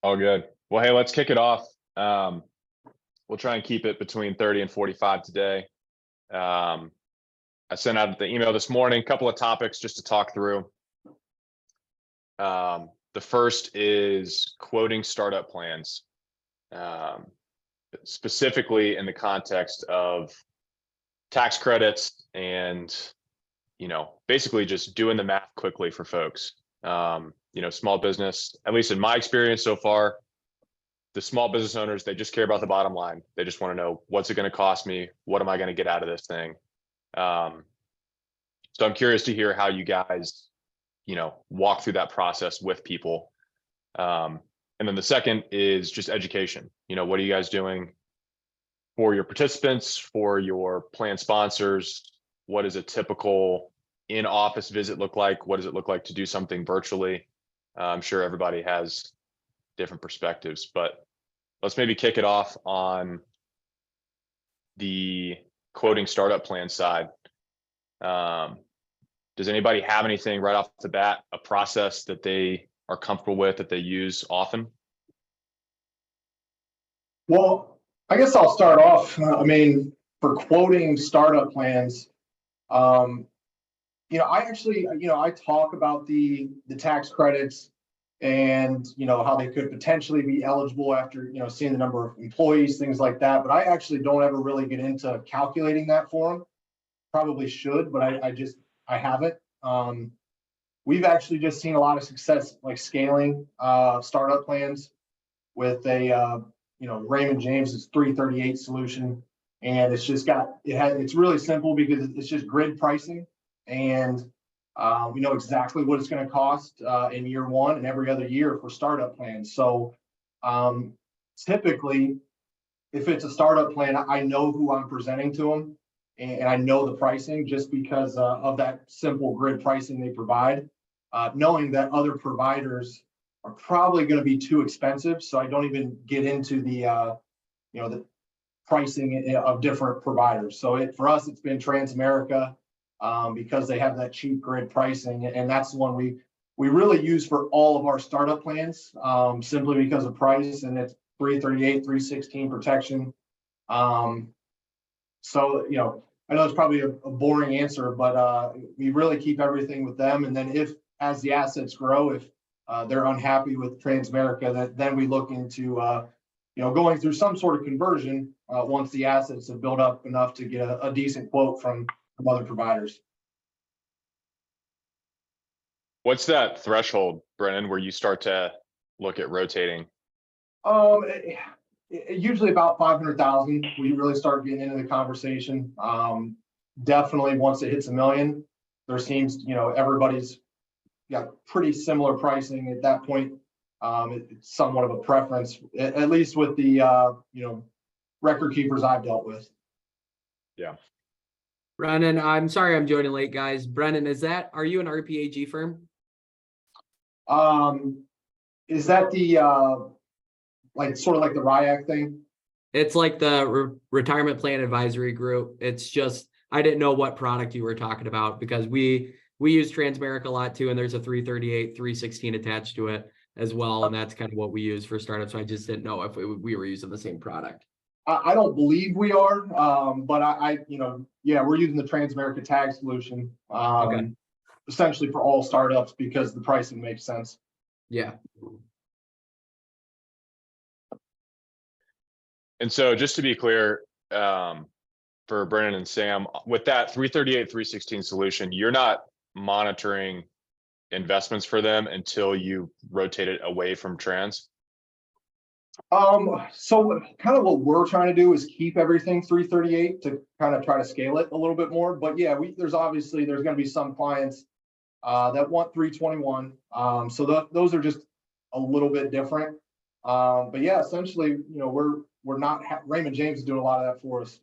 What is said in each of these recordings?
All good. Well, hey, let's kick it off. Um, we'll try and keep it between 30 and 45 today. I sent out the email this morning, a couple of topics just to talk through. The first is quoting startup plans, specifically in the context of tax credits and, basically just doing the math quickly for folks. Small business, at least in my experience so far, the small business owners, they just care about the bottom line. They just want to know, what's it going to cost me? What am I going to get out of this thing? So I'm curious to hear how you guys, walk through that process with people. And then the second is just education. What are you guys doing for your participants, for your plan sponsors? What does a typical in-office visit look like? What does it look like to do something virtually? I'm sure everybody has different perspectives, but let's maybe kick it off on the quoting startup plan side. Does anybody have anything right off the bat, a process that they are comfortable with, that they use often? Well, I guess I'll start off. For quoting startup plans, I talk about the tax credits and, how they could potentially be eligible after, seeing the number of employees, things like that. But I actually don't ever really get into calculating that for them. Probably should, but I haven't. We've actually just seen a lot of success, like scaling startup plans with a, Raymond James's 338 solution. And it's really simple because it's just grid pricing. And we know exactly what it's going to cost in year one and every other year for startup plans. So typically, if it's a startup plan, I know who I'm presenting to them, and I know the pricing just because of that simple grid pricing they provide, knowing that other providers are probably going to be too expensive. So I don't even get into the pricing of different providers. So for us, it's been Transamerica. Because they have that cheap grid pricing, and that's the one we really use for all of our startup plans, simply because of price, and it's 338, 316 protection. I know it's probably a boring answer, but we really keep everything with them. And then as the assets grow, if they're unhappy with Transamerica, then we look into going through some sort of conversion once the assets have built up enough to get a decent quote from other providers. What's that threshold, Brennan, where you start to look at rotating? Usually about 500,000, we really start getting into the conversation. Definitely once it hits $1 million, there seems, everybody's got pretty similar pricing at that point. It's somewhat of a preference, at least with the, record keepers I've dealt with. Yeah. Brennan, I'm sorry I'm joining late, guys. Brennan, are you an RPAG firm? Is that the sort of like the RIAC thing? It's like the Retirement Plan Advisory Group. It's just, I didn't know what product you were talking about, because we use Transamerica a lot too, and there's a 338, 316 attached to it as well, and that's kind of what we use for startups. So I just didn't know if we were using the same product. I don't believe we are, but we're using the Transamerica tag solution, Okay. Essentially for all startups because the pricing makes sense. Yeah. And so just to be clear, for Brennan and Sam, with that 338, 316 solution, you're not monitoring investments for them until you rotate it away from Trans? So kind of what we're trying to do is keep everything 338 to kind of try to scale it a little bit more. But yeah, there's going to be some clients that want 321. So those are just a little bit different. But yeah, essentially, we're not Raymond James is doing a lot of that for us.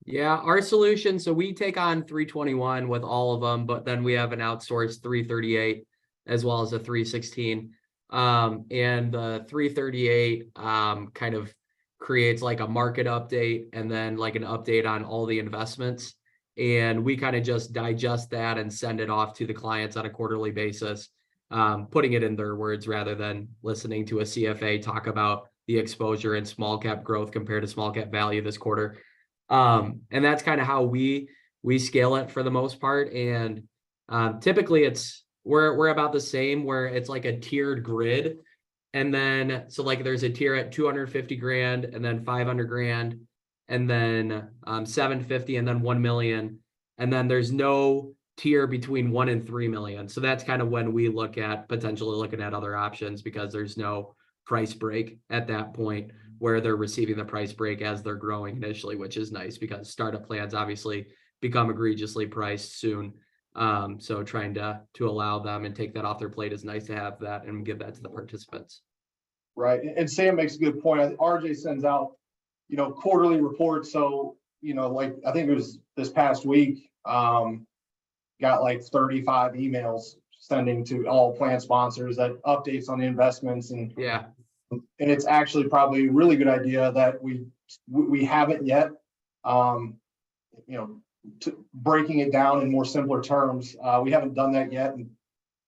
Yeah, our solution, so we take on 321 with all of them, but then we have an outsourced 338 as well as a 316. And the 338 kind of creates like a market update and then like an update on all the investments. And we kind of just digest that and send it off to the clients on a quarterly basis. putting it in their words rather than listening to a CFA talk about the exposure and small cap growth compared to small cap value this quarter. And that's kind of how we scale it for the most part. And typically we're about the same, where it's like a tiered grid. And then, so like there's a tier at 250 grand, and then 500 grand, and then 750, and then 1 million. And then there's no tier between 1 and 3 million. So that's kind of when we look at potentially looking at other options, because there's no price break at that point where they're receiving the price break as they're growing initially, which is nice because startup plans obviously become egregiously priced soon. So trying to allow them and take that off their plate is nice to have that and give that to the participants. Right. And Sam makes a good point. RJ sends out, quarterly reports. So, like, I think it was this past week, got like 35 emails sending to all plan sponsors that updates on the investments. And Yeah. it's actually probably a really good idea that we haven't yet, breaking it down in more simpler terms. We haven't done that yet,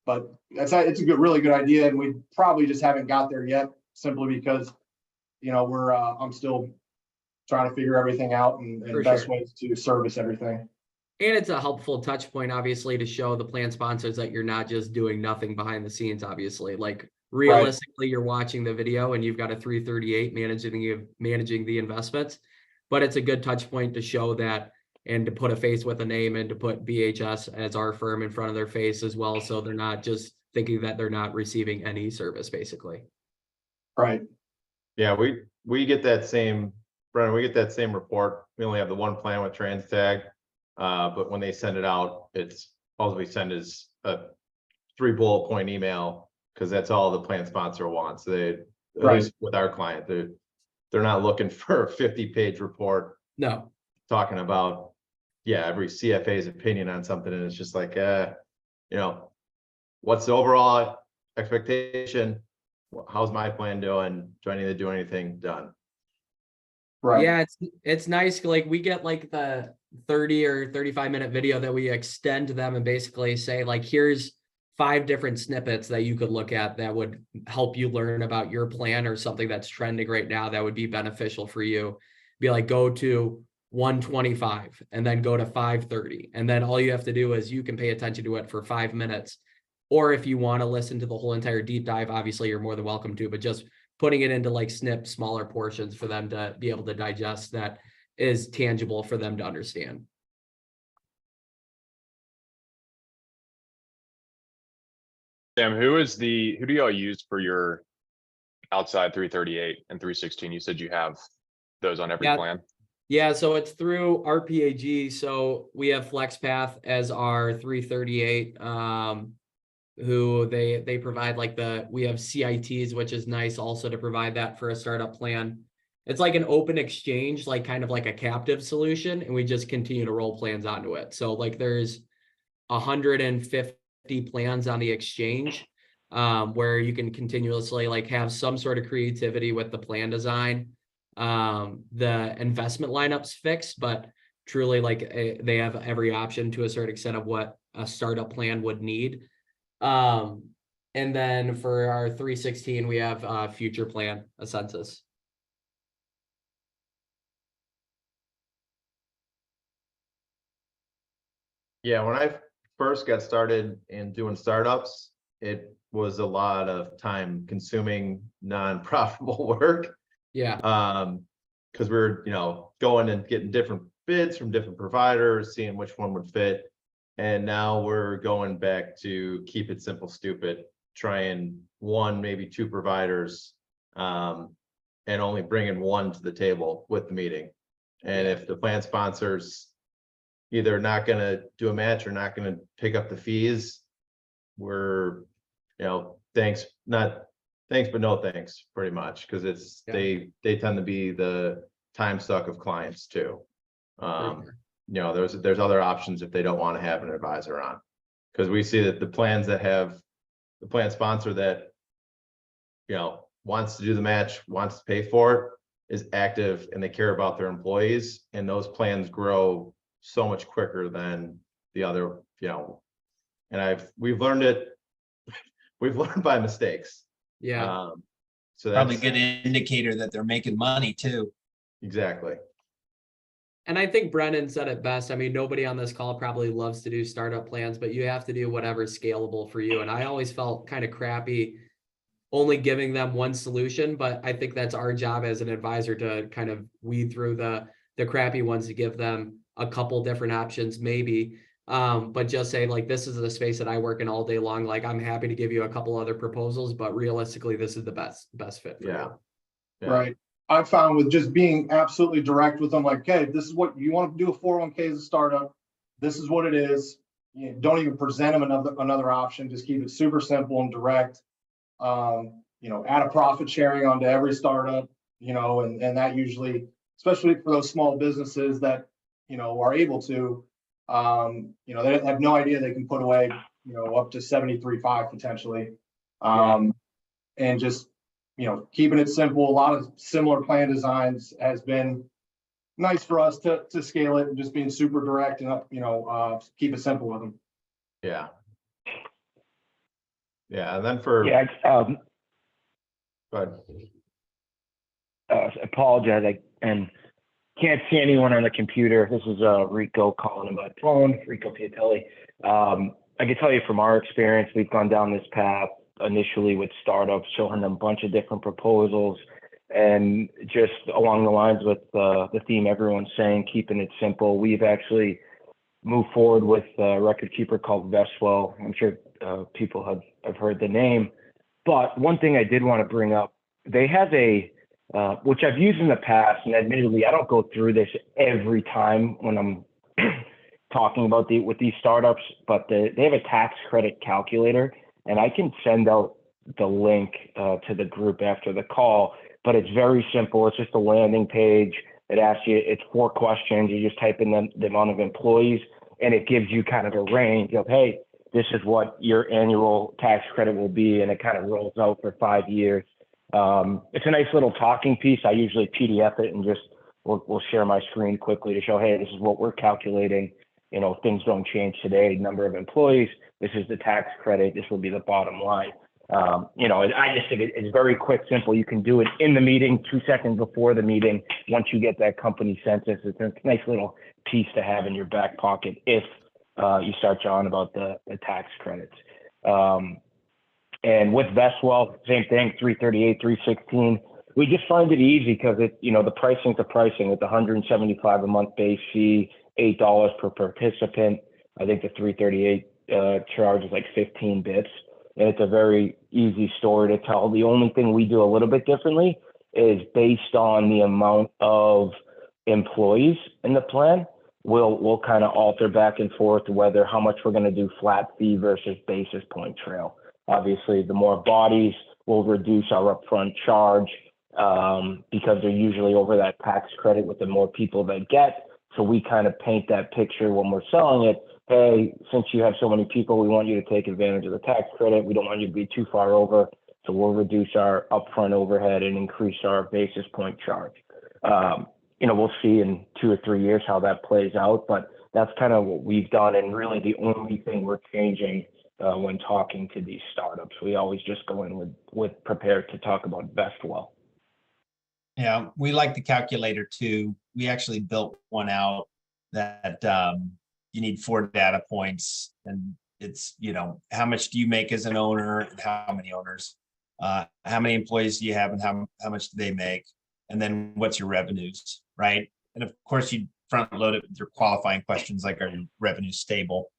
but it's a really good idea. And we probably just haven't got there yet, simply because, I'm still trying to figure everything out and For best sure. ways to service everything. And it's a helpful touch point, obviously, to show the plan sponsors that you're not just doing nothing behind the scenes, obviously. Like realistically, You're watching the video and you've got a 338 managing the investments. But it's a good touch point to show that, and to put a face with a name, and to put BHS as our firm in front of their face as well. So they're not just thinking that they're not receiving any service, basically. Right. Yeah, we get that same, Brennan, we get that same report. We only have the one plan with TransTag. But when they send it out, it's all we send is a 3 bullet point email, because that's all the plan sponsor wants. At least with our client, they're not looking for a 50-page report No. talking about, every CFA's opinion on something. And it's just like, what's the overall expectation? How's my plan doing? Do I need to do anything? Done. Right. Yeah, it's nice. Like we get like the 30 or 35-minute video that we extend to them and basically say, like, here's 5 different snippets that you could look at that would help you learn about your plan or something that's trending right now that would be beneficial for you. Be like, go to 125 and then go to 530. And then all you have to do is you can pay attention to it for 5 minutes. Or if you want to listen to the whole entire deep dive, obviously you're more than welcome to, but just putting it into like smaller portions for them to be able to digest that is tangible for them to understand. Sam, who do y'all use for your outside 338 and 316? You said you have those on every plan. Yeah, so it's through RPAG. So we have FlexPath as our 338, who they provide like we have CITs, which is nice also to provide that for a startup plan. It's like an open exchange, like kind of like a captive solution, and we just continue to roll plans onto it. So like there's 150 plans on the exchange, where you can continuously like have some sort of creativity with the plan design. The investment lineup's fixed, but truly like they have every option to a certain extent of what a startup plan would need. And then for our 316, we have Future Plan, Ascensus. Yeah, when I first got started in doing startups, it was a lot of time consuming, non-profitable work. Yeah. Because we're, going and getting different bids from different providers, seeing which one would fit. And now we're going back to keep it simple, stupid, trying 1, maybe 2 providers, and only bringing 1 to the table with the meeting. And if the plan sponsors either not going to do a match or not going to pick up the fees, we're, thanks, but no thanks, pretty much, because it's they tend to be the time suck of clients too. There's other options if they don't want to have an advisor on, because we see that the plans that have the plan sponsor that wants to do the match, wants to pay for it, is active and they care about their employees, and those plans grow so much quicker than the other, and we've learned it we've learned by mistakes. Yeah. So Probably that's a good indicator that they're making money too. exactly. And I think Brennan said it best. I mean, nobody on this call probably loves to do startup plans, but you have to do whatever's scalable for you. And I always felt kind of crappy only giving them one solution, but I think that's our job as an advisor to kind of weed through the crappy ones to give them a couple different options, maybe. But just say like, this is the space that I work in all day long. Like, I'm happy to give you a couple other proposals, but realistically, this is the best fit for Yeah. you. Yeah. Right. I found with just being absolutely direct with them, like, hey, this is what you want to do, a 401k as a startup. This is what it is. You know, don't even present them another option. Just keep it super simple and direct. Add a profit sharing onto every startup, and that usually, especially for those small businesses that, are able to, they have no idea they can put away, up to 73.5 potentially. And just, keeping it simple. A lot of similar plan designs has been nice for us to scale it and just being super direct and, keep it simple with them. Yeah. Yeah. And then for, Yeah, go ahead. apologize. And can't see anyone on the computer. This is Rico calling about phone, Rico Piatelli. I can tell you from our experience, we've gone down this path initially with startups, showing them a bunch of different proposals, and just along the lines with the theme everyone's saying, keeping it simple. We've actually moved forward with a record keeper called Vestwell. I'm sure people have heard the name, but one thing I did want to bring up, they have a which I've used in the past, and admittedly, I don't go through this every time when I'm talking about with these startups, but they have a tax credit calculator, and I can send out the link to the group after the call, but it's very simple. It's just a landing page. It asks you, it's 4 questions. You just type in the amount of employees, and it gives you kind of a range of, hey, this is what your annual tax credit will be, and it kind of rolls out for 5 years. It's a nice little talking piece. I usually PDF it and just we'll share my screen quickly to show, hey, this is what we're calculating. Things don't change today. Number of employees. This is the tax credit. This will be the bottom line. I just think it's very quick, simple. You can do it in the meeting, 2 seconds before the meeting. Once you get that company census, it's a nice little piece to have in your back pocket if you start jawing about the tax credits. And with Vestwell, same thing, 338, 316. We just find it easy because the pricing's the pricing. It's $175 a month base fee, $8 per participant. I think the 338 charge is like 15 bits. And it's a very easy story to tell. The only thing we do a little bit differently is based on the amount of employees in the plan. We'll kind of alter back and forth whether how much we're going to do flat fee versus basis point trail. Obviously, the more bodies will reduce our upfront charge because they're usually over that tax credit with the more people they get. So we kind of paint that picture when we're selling it. Hey, since you have so many people, we want you to take advantage of the tax credit. We don't want you to be too far over. So we'll reduce our upfront overhead and increase our basis point charge. We'll see in 2 or 3 years how that plays out, but that's kind of what we've done. And really the only thing we're changing when talking to these startups, we always just go in with prepared to talk about Vestwell. Yeah, we like the calculator too. We actually built one out that you need 4 data points, and it's, how much do you make as an owner and how many owners, how many employees do you have and how much do they make? And then what's your revenues, right? And of course you front load it with your qualifying questions like, are your revenues stable?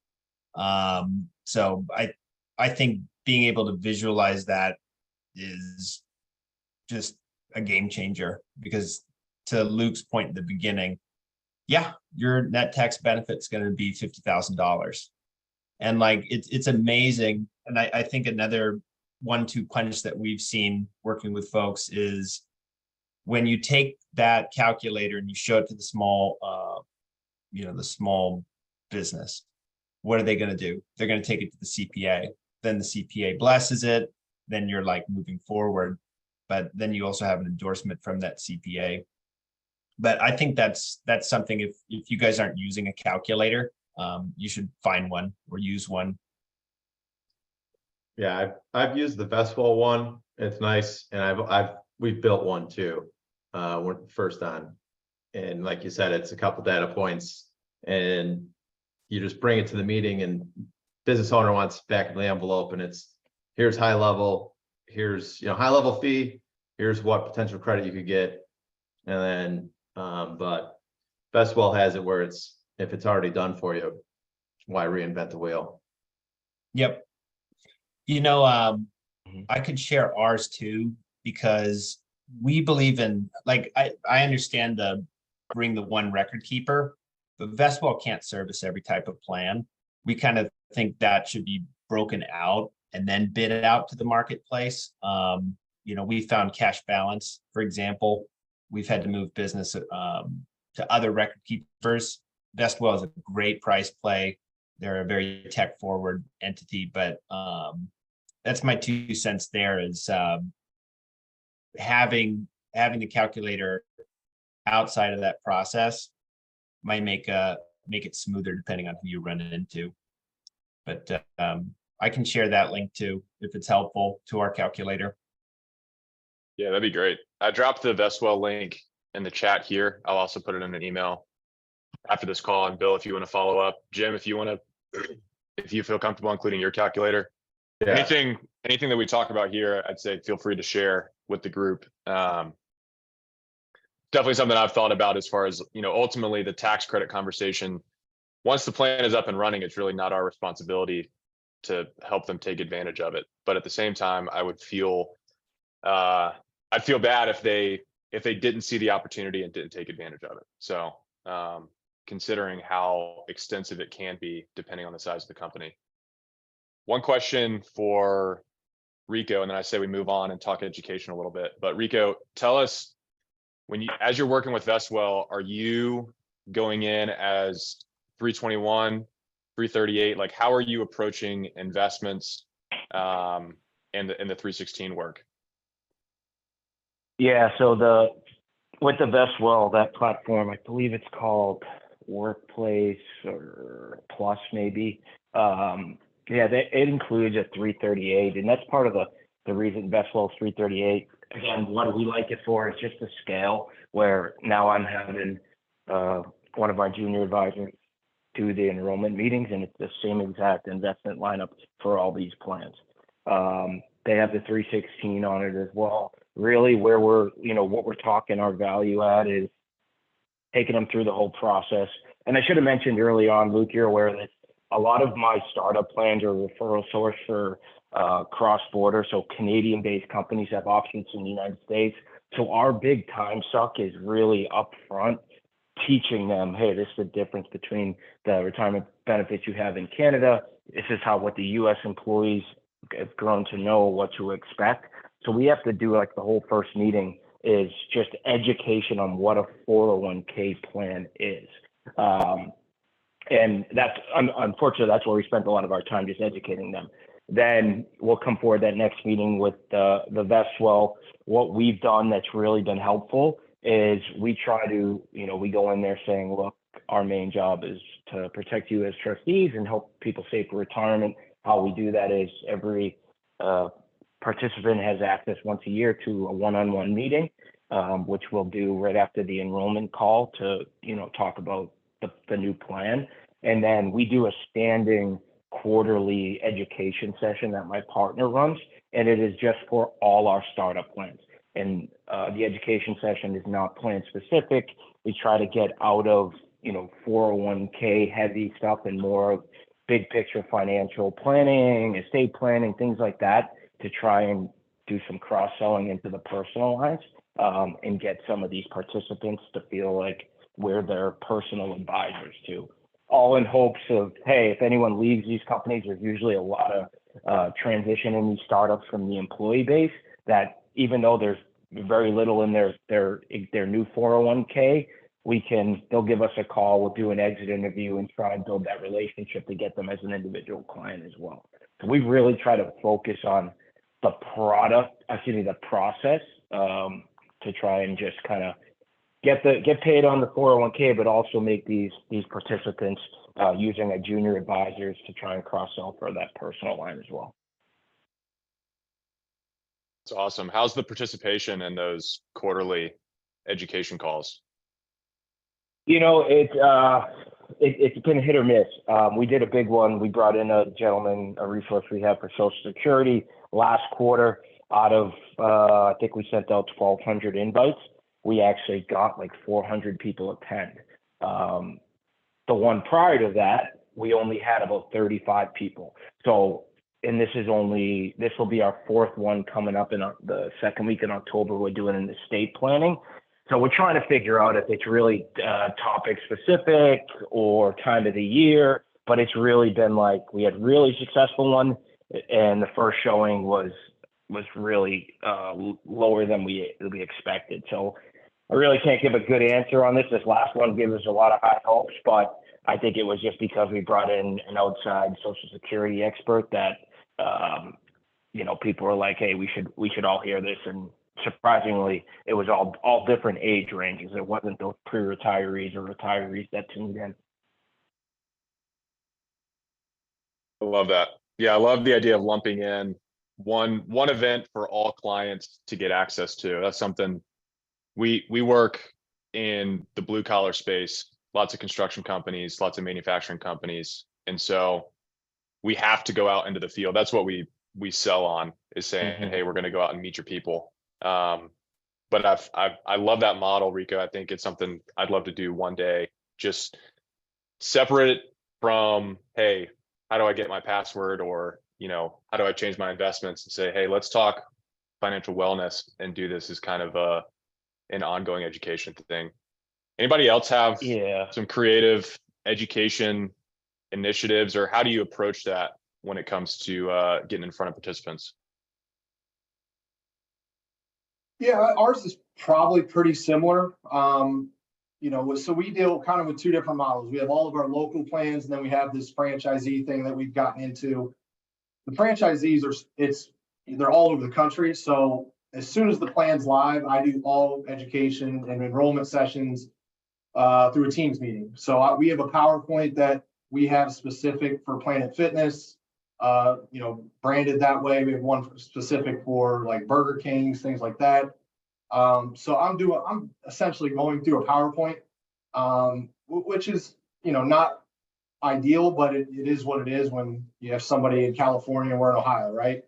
So I think being able to visualize that is just a game changer, because to Luke's point at the beginning, yeah, your net tax benefit's going to be $50,000. And like, it's amazing. And I think another 1-2 punch that we've seen working with folks is when you take that calculator and you show it to the small, the small business, what are they going to do? They're going to take it to the CPA. Then the CPA blesses it. Then you're like moving forward. But then you also have an endorsement from that CPA. But I think that's something, if you guys aren't using a calculator, you should find one or use one. Yeah, I've used the Vestwall one. It's nice, and we've built one too. We're first on. And like you said, it's a couple data points and you just bring it to the meeting and business owner wants back of the envelope and here's high level, here's, high level fee, here's what potential credit you could get. And then, but Vestwall has it where if it's already done for you, why reinvent the wheel? Yep. I could share ours too, because we believe in, like, I understand the bring the one record keeper, but Vestwall can't service every type of plan. We kind of think that should be broken out and then bid it out to the marketplace. We found Cash Balance, for example. We've had to move business to other record keepers. Vestwall is a great price play. They're a very tech forward entity, but that's my 2 cents there is having the calculator outside of that process might make it smoother depending on who you run it into. But I can share that link too, if it's helpful to our calculator. Yeah, that'd be great. I dropped the Vestwell link in the chat here. I'll also put it in an email after this call. And Bill, if you want to follow up, Jim, if you feel comfortable including your calculator, Yeah, anything that we talk about here, I'd say feel free to share with the group. Definitely something I've thought about as far as, ultimately the tax credit conversation. Once the plan is up and running, it's really not our responsibility to help them take advantage of it. But at the same time, I'd feel bad if they didn't see the opportunity and didn't take advantage of it. So considering how extensive it can be depending on the size of the company. One question for Rico, and then I say we move on and talk education a little bit. But Rico, tell us, as you're working with Vestwell, are you going in as 321, 338? Like, how are you approaching investments and the 316 work? Yeah, so with the Vestwell, that platform, I believe it's called Workplace or Plus maybe. It includes a 338, and that's part of the reason Vestwell is 338. Again, what do we like it for? It's just the scale where now I'm having one of my junior advisors do the enrollment meetings, and it's the same exact investment lineup for all these plans. They have the 316 on it as well. Really, where what we're talking our value add is taking them through the whole process. And I should have mentioned early on, Luke, you're aware that a lot of my startup plans are referral source for cross-border. So Canadian-based companies have options in the United States. So our big time suck is really upfront teaching them, hey, this is the difference between the retirement benefits you have in Canada. This is what the US employees have grown to know what to expect. So we have to do like the whole first meeting is just education on what a 401k plan is. And that's unfortunately, that's where we spent a lot of our time, just educating them. Then we'll come forward that next meeting with the Vestwell. What we've done that's really been helpful is we try to, we go in there saying, look, our main job is to protect you as trustees and help people save for retirement. How we do that is every participant has access once a year to a one-on-one meeting, which we'll do right after the enrollment call to, talk about the new plan. And then we do a standing quarterly education session that my partner runs, and it is just for all our startup plans. And the education session is not plan specific. We try to get out of, 401k heavy stuff and more of big picture financial planning, estate planning, things like that, to try and do some cross-selling into the personal lines and get some of these participants to feel like we're their personal advisors too. All in hopes of, hey, if anyone leaves these companies, there's usually a lot of transition in these startups from the employee base, that even though there's very little in their new 401k, they'll give us a call, we'll do an exit interview and try and build that relationship to get them as an individual client as well. So we really try to focus on the process to try and just kind of get paid on the 401k, but also make these participants using a junior advisors to try and cross-sell for that personal line as well. It's awesome. How's the participation in those quarterly education calls? You know, it's been hit or miss. We did a big one. We brought in a gentleman, a resource we have for Social Security last quarter. Out of, I think we sent out 1,200 invites. We actually got like 400 people attend. The one prior to that, we only had about 35 people. So, and this will be our fourth one coming up in the second week in October. We're doing in estate planning. So we're trying to figure out if it's really topic specific or time of the year, but it's really been like, we had really successful one, and the first showing was really lower than we expected. So I really can't give a good answer on this. This last one gave us a lot of high hopes, but I think it was just because we brought in an outside Social Security expert that, you know, people were like, hey, we should all hear this. And surprisingly, it was all different age ranges. It wasn't those pre-retirees or retirees that tuned in. I love that. Yeah, I love the idea of lumping in one event for all clients to get access to. That's something we work in the blue collar space, lots of construction companies, lots of manufacturing companies. And so we have to go out into the field. That's what we sell on, is saying, hey, we're going to go out and meet your people. But I love that model, Rico. I think it's something I'd love to do one day. Just separate it from, hey, how do I get my password, or, you know, how do I change my investments, and say, hey, let's talk financial wellness and do this as kind of an ongoing education thing. Anybody else have some creative education initiatives, or how do you approach that when it comes to getting in front of participants? Yeah, ours is probably pretty similar. You know, so we deal kind of with two different models. We have all of our local plans, and then we have this franchisee thing that we've gotten into. The franchisees they're all over the country. So as soon as the plan's live, I do all education and enrollment sessions through a Teams meeting. So we have a PowerPoint that we have specific for Planet Fitness, you know, branded that way. We have one specific for like Burger Kings, things like that. So I'm essentially going through a PowerPoint, which is, you know, not ideal, but it is what it is when you have somebody in California and we're in Ohio, right?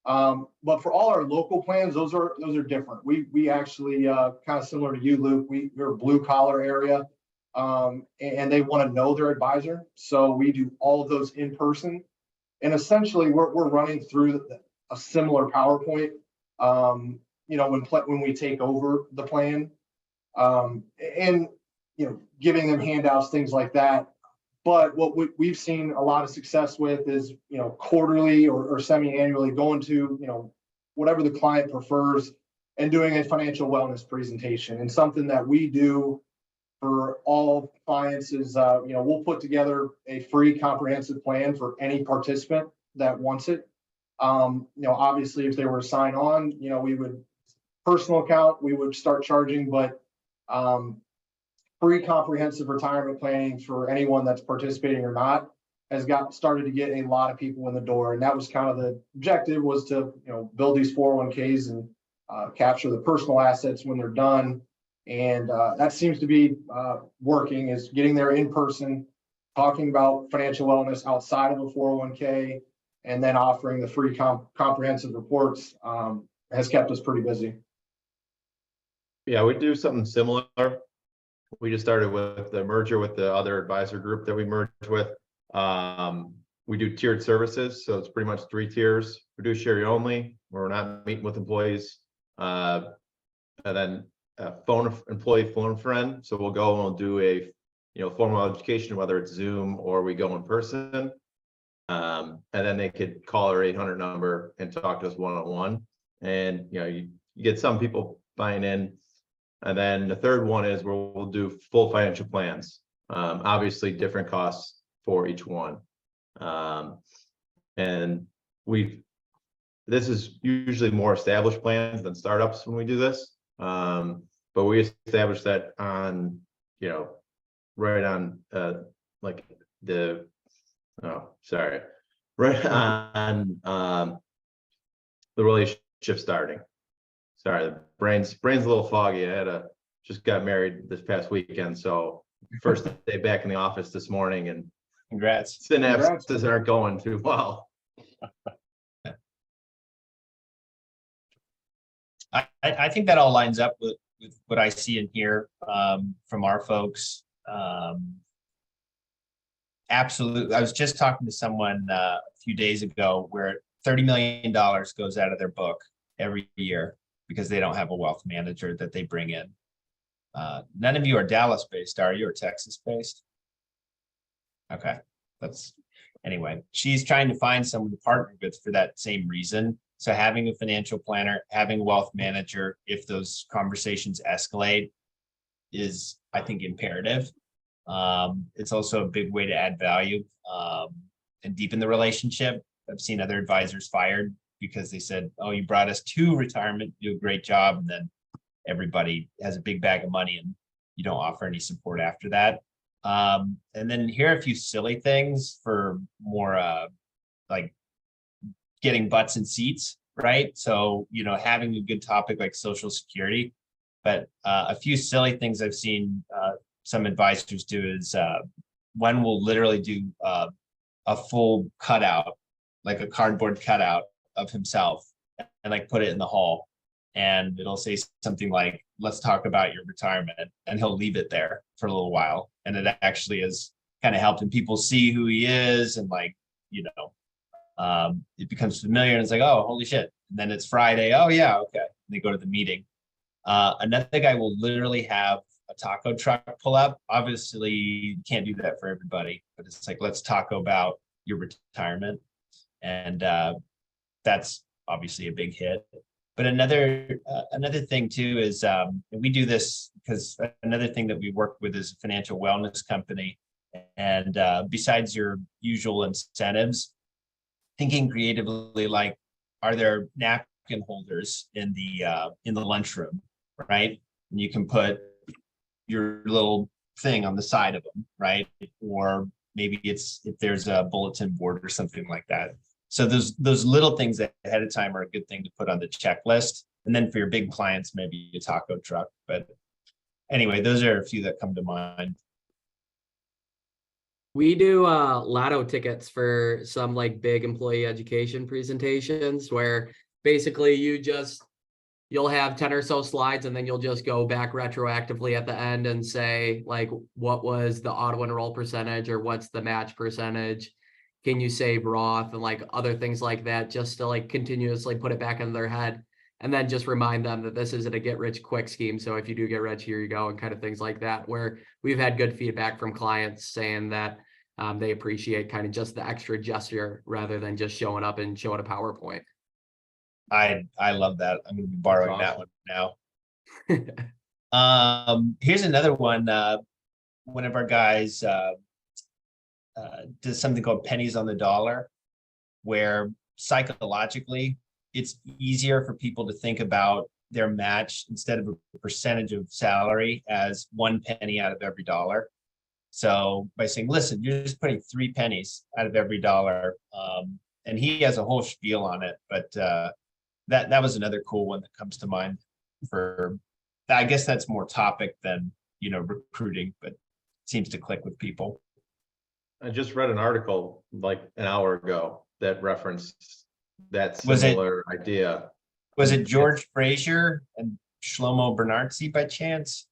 But for all our local plans, those are different. We actually kind of similar to you, Luke. We're a blue collar area, and they want to know their advisor. So we do all of those in person, and essentially we're running through a similar PowerPoint. You know, when we take over the plan, and you know, giving them handouts, things like that. But what we've seen a lot of success with is, you know, quarterly or semi-annually going to, you know, whatever the client prefers, and doing a financial wellness presentation. And something that we do for all clients is, you know, we'll put together a free comprehensive plan for any participant that wants it. You know, obviously, if they were to sign on, you know, we would personal account, we would start charging, but free comprehensive retirement planning for anyone that's participating or not has started to get a lot of people in the door. And that was kind of the objective, was to, you know, build these 401ks and capture the personal assets when they're done. And that seems to be working, is getting there in person, talking about financial wellness outside of a 401k, and then offering the free comprehensive reports has kept us pretty busy. Yeah, we do something similar. We just started with the merger with the other advisor group that we merged with. We do tiered services, so it's pretty much 3 tiers: fiduciary only, where we're not meeting with employees, and then employee phone friend. So we'll go and we'll do a, you know, formal education, whether it's Zoom or we go in person, and then they could call our 800 number and talk to us one-on-one. And you know, you get some people buying in. And then the third one is where we'll do full financial plans. Obviously different costs for each one. And this is usually more established plans than startups when we do this. But we established that on, you know, right on like the, right on the relationship shift starting. Sorry, the brain's a little foggy. Just got married this past weekend, so first day back in the office this morning, and Congrats. synapses aren't going too well. I think that all lines up with what I see in here from our folks. Absolutely. I was just talking to someone a few days ago where $30 million goes out of their book every year because they don't have a wealth manager that they bring in. None of you are Dallas based, are you, or Texas based? Okay, anyway, she's trying to find someone to partner with for that same reason. So having a financial planner, having a wealth manager, if those conversations escalate, is, I think, imperative. It's also a big way to add value and deepen the relationship. I've seen other advisors fired because they said, oh, you brought us to retirement, do a great job. And then everybody has a big bag of money and you don't offer any support after that. And then here are a few silly things for more like getting butts in seats, right? So, having a good topic like Social Security, but a few silly things I've seen some advisors do is one will literally do a full cutout, like a cardboard cutout of himself, and like put it in the hall, and it'll say something like, let's talk about your retirement, and he'll leave it there for a little while, and it actually has kind of helped him, people see who he is, and like, it becomes familiar, and it's like, oh, holy shit. And then it's Friday, oh yeah, okay, and they go to the meeting. Another guy will literally have a taco truck pull up. Obviously, you can't do that for everybody, but it's like, let's talk about your retirement. And that's obviously a big hit. But another thing too is, and we do this because another thing that we work with is a financial wellness company. And besides your usual incentives, thinking creatively, like, are there napkin holders in the lunchroom, right? And you can put your little thing on the side of them, right? Or maybe it's, if there's a bulletin board or something like that. So those little things ahead of time are a good thing to put on the checklist. And then for your big clients, maybe a taco truck. But anyway, those are a few that come to mind. We do lotto tickets for some like big employee education presentations where basically you'll have 10 or so slides, and then you'll just go back retroactively at the end and say, like, what was the auto enroll percentage, or what's the match percentage? Can you save Roth, and like other things like that, just to like continuously put it back in their head, and then just remind them that this isn't a get rich quick scheme. So if you do get rich, here you go, and kind of things like that, where we've had good feedback from clients saying that they appreciate kind of just the extra gesture rather than just showing up and showing a PowerPoint. I love that. I'm going to be borrowing that one now. Here's another one. One of our guys does something called pennies on the dollar, where psychologically it's easier for people to think about their match instead of a percentage of salary as 1 penny out of every dollar. So by saying, listen, you're just putting 3 pennies out of every dollar. And he has a whole spiel on it, but that was another cool one that comes to mind for, I guess that's more topic than, recruiting, but seems to click with people. I just read an article like an hour ago that referenced that similar idea. Was it George Frazier and Shlomo Bernardsey by chance?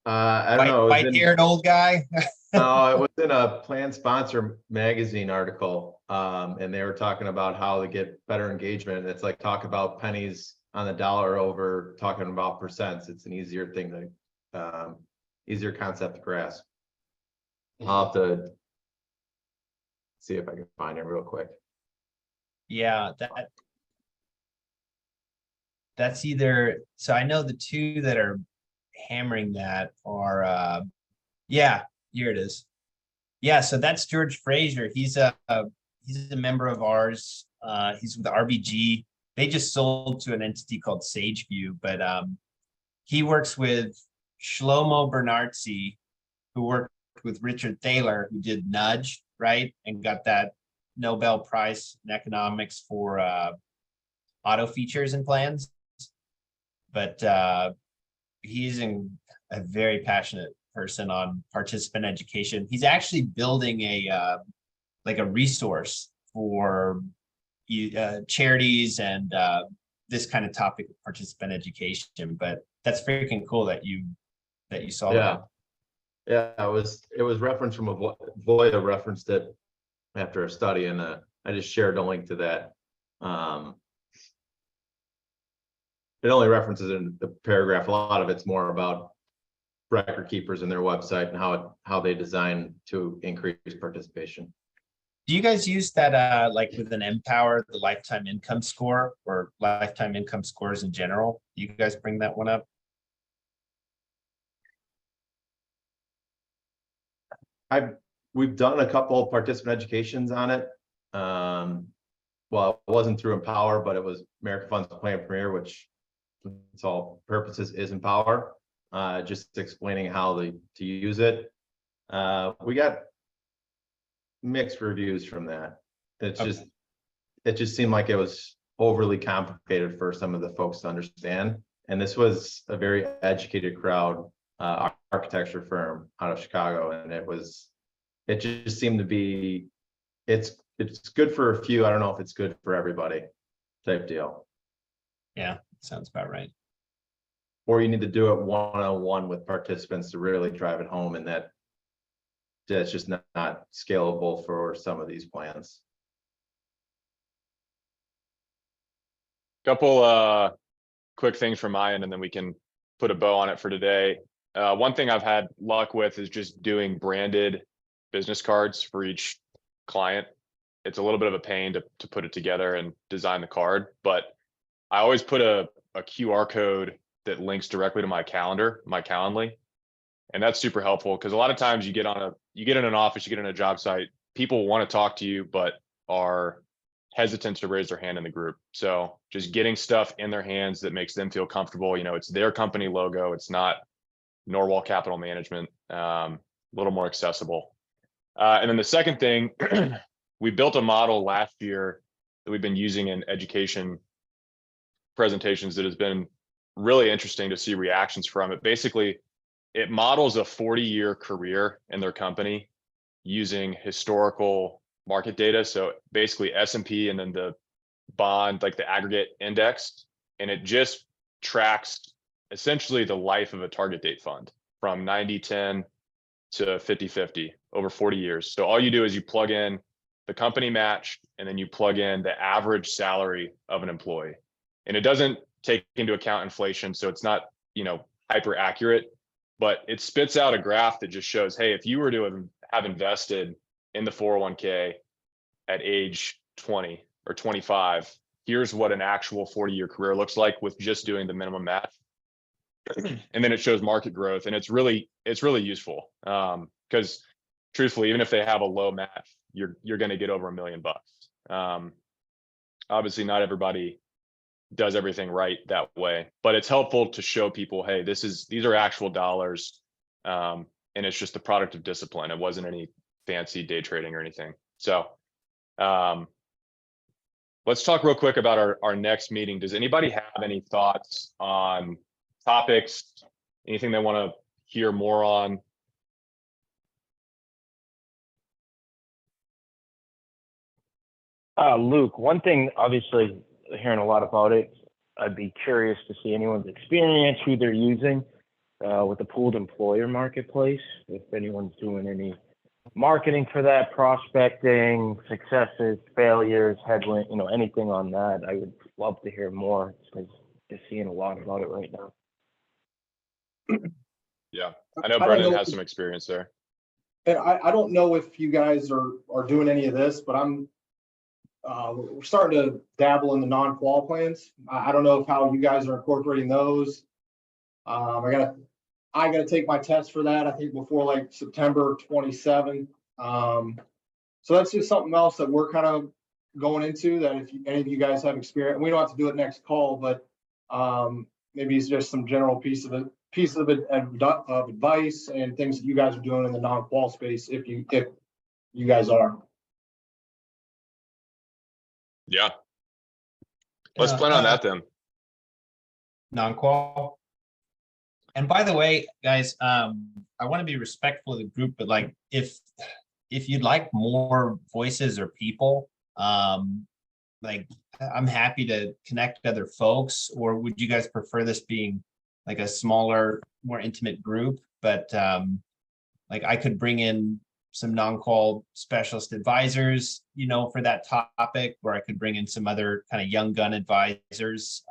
I don't know. White-haired old guy? No, it was in a Plan Sponsor magazine article, and they were talking about how to get better engagement. It's like talk about pennies on the dollar over talking about percents. It's an easier thing to, easier concept to grasp. I'll have to see if I can find it real quick. Yeah, that's either, so I know the two that are hammering that are, yeah, here it is. Yeah, so that's George Frazier. He's a member of ours. He's with RBG. They just sold to an entity called Sageview, but he works with Shlomo Bernardsey, who worked with Richard Thaler, who did Nudge, right? And got that Nobel Prize in economics for auto features and plans. But he's a very passionate person on participant education. He's actually building a like a resource for charities and this kind of topic of participant education. But that's freaking cool that you saw that. Yeah, it was referenced from Voya referenced it after a study, and I just shared a link to that. It only references in the paragraph. A lot of it's more about record keepers and their website and how they design to increase participation. Do you guys use that like with an Empower, the lifetime income score, or lifetime income scores in general? Do you guys bring that one up? We've done a couple of participant educations on it. Well, it wasn't through Empower, but it was American Funds Plan Premier, which its all purposes is Empower. Just explaining how to use it. We got mixed reviews from that. It just seemed like it was overly complicated for some of the folks to understand. And this was a very educated crowd, architecture firm out of Chicago, and it just seemed to be it's good for a few. I don't know if it's good for everybody type deal. Yeah, sounds about right. Or you need to do it one-on-one with participants to really drive it home, and that's just not scalable for some of these plans. Couple quick things from my end, and then we can put a bow on it for today. One thing I've had luck with is just doing branded business cards for each client. It's a little bit of a pain to put it together and design the card, but I always put a QR code that links directly to my calendar, my Calendly. And that's super helpful because a lot of times you get in an office, you get in a job site, people want to talk to you, but are hesitant to raise their hand in the group. So just getting stuff in their hands that makes them feel comfortable. It's their company logo. It's not Norwal Capital Management, a little more accessible. And then the second thing, we built a model last year that we've been using in education presentations that has been really interesting to see reactions from it. Basically, it models a 40-year career in their company using historical market data. So basically S&P and then the bond, like the aggregate index, and it just tracks essentially the life of a target date fund from 90-10 to 50-50 over 40 years. So all you do is you plug in the company match, and then you plug in the average salary of an employee. And it doesn't take into account inflation, so it's not, hyper accurate, but it spits out a graph that just shows, hey, if you were to have invested in the 401k at age 20 or 25, here's what an actual 40-year career looks like with just doing the minimum match. And then it shows market growth, and it's really useful because truthfully, even if they have a low match, you're going to get over $1 million. Obviously, not everybody does everything right that way, but it's helpful to show people, hey, these are actual dollars, and it's just the product of discipline. It wasn't any fancy day trading or anything. So let's talk real quick about our next meeting. Does anybody have any thoughts on topics, anything they want to hear more on? Luke, one thing, obviously hearing a lot about it, I'd be curious to see anyone's experience, who they're using with the pooled employer marketplace, if anyone's doing any marketing for that, prospecting, successes, failures, headwind, anything on that. I would love to hear more because just seeing a lot about it right now. Yeah, I know Brendan has some experience there. And I don't know if you guys are doing any of this, but we're starting to dabble in the non-qual plans. I don't know how you guys are incorporating those. I gotta take my test for that, I think before like September 27. So that's just something else that we're kind of going into, that if any of you guys have experience, we don't have to do it next call, but maybe it's just some general piece of advice and things that you guys are doing in the non-qual space, if you guys are. Yeah. Let's plan on that then. Non-qual. And by the way, guys, I want to be respectful of the group, but like if you'd like more voices or people, like I'm happy to connect with other folks, or would you guys prefer this being like a smaller, more intimate group? But like I could bring in some non-qual specialist advisors, you know, for that topic, or I could bring in some other kind of young gun advisors.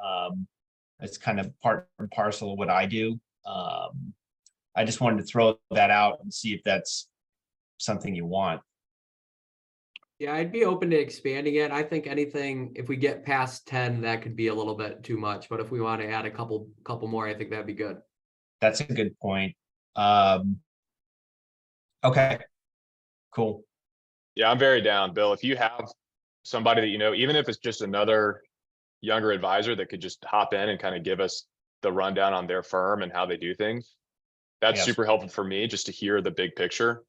It's kind of part and parcel of what I do. I just wanted to throw that out and see if that's something you want. Yeah, I'd be open to expanding it. I think anything, if we get past 10, that could be a little bit too much, but if we want to add a couple more, I think that'd be good. That's a good point. Okay, cool. Yeah, I'm very down, Bill. If you have somebody that you know, even if it's just another younger advisor that could just hop in and kind of give us the rundown on their firm and how they do things, that's Yes. super helpful for me just to hear the big picture.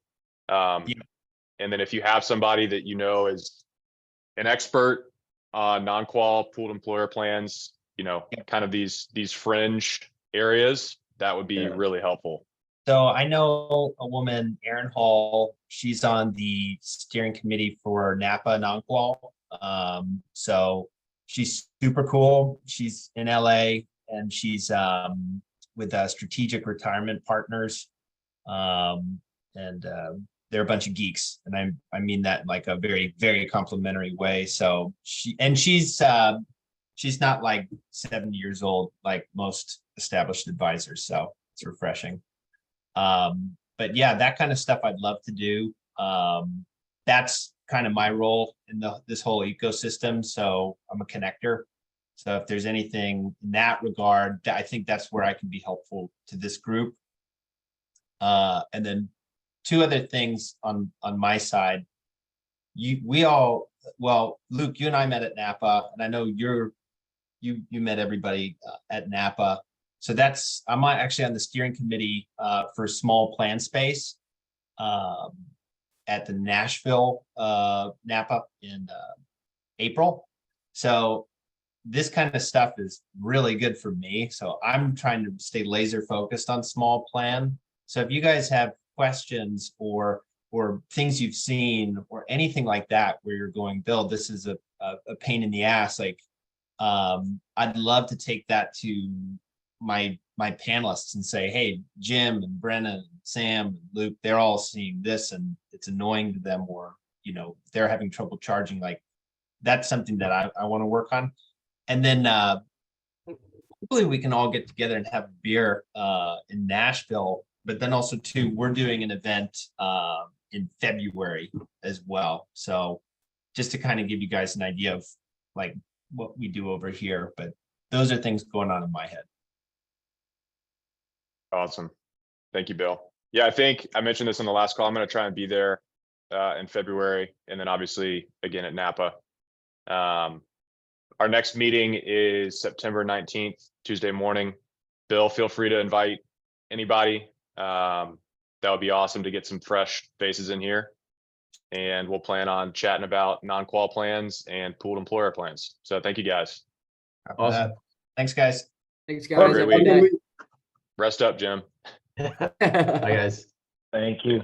Yeah. And then if you have somebody that you know is an expert on non-qual pooled employer plans, you know, Yeah. kind of these fringe areas, that would be Yeah. really helpful. So I know a woman, Erin Hall, she's on the steering committee for Napa non-qual. So she's super cool. She's in LA and she's with Strategic Retirement Partners. They're a bunch of geeks. And I mean that in like a very, very complimentary way. So she's not like 70 years old, like most established advisors. So it's refreshing. But yeah, that kind of stuff I'd love to do. That's kind of my role in this whole ecosystem. So I'm a connector. So if there's anything in that regard, I think that's where I can be helpful to this group. And then two other things on my side. Well, Luke, you and I met at Napa, and I know you met everybody at Napa. So I'm actually on the steering committee for small plan space at the Nashville Napa in April. So this kind of stuff is really good for me. So I'm trying to stay laser focused on small plan. So if you guys have questions or things you've seen or anything like that where you're going, Bill, this is a pain in the ass, like I'd love to take that to my panelists and say, hey, Jim and Brennan and Sam and Luke, they're all seeing this and it's annoying to them, or you know, they're having trouble charging. Like that's something that I want to work on. And then hopefully we can all get together and have a beer in Nashville. But then also too, we're doing an event in February as well. So just to kind of give you guys an idea of like what we do over here, but those are things going on in my head. Awesome. Thank you, Bill. Yeah, I think I mentioned this in the last call. I'm going to try and be there in February, and then obviously again at Napa. Our next meeting is September 19th, Tuesday morning. Bill, feel free to invite anybody. That would be awesome to get some fresh faces in here. And we'll plan on chatting about non-qual plans and pooled employer plans. So thank you guys. Awesome. Thanks, guys. Thanks, Have a guys. great Have a good week. Rest up, Jim. day. Bye, guys. Thank you.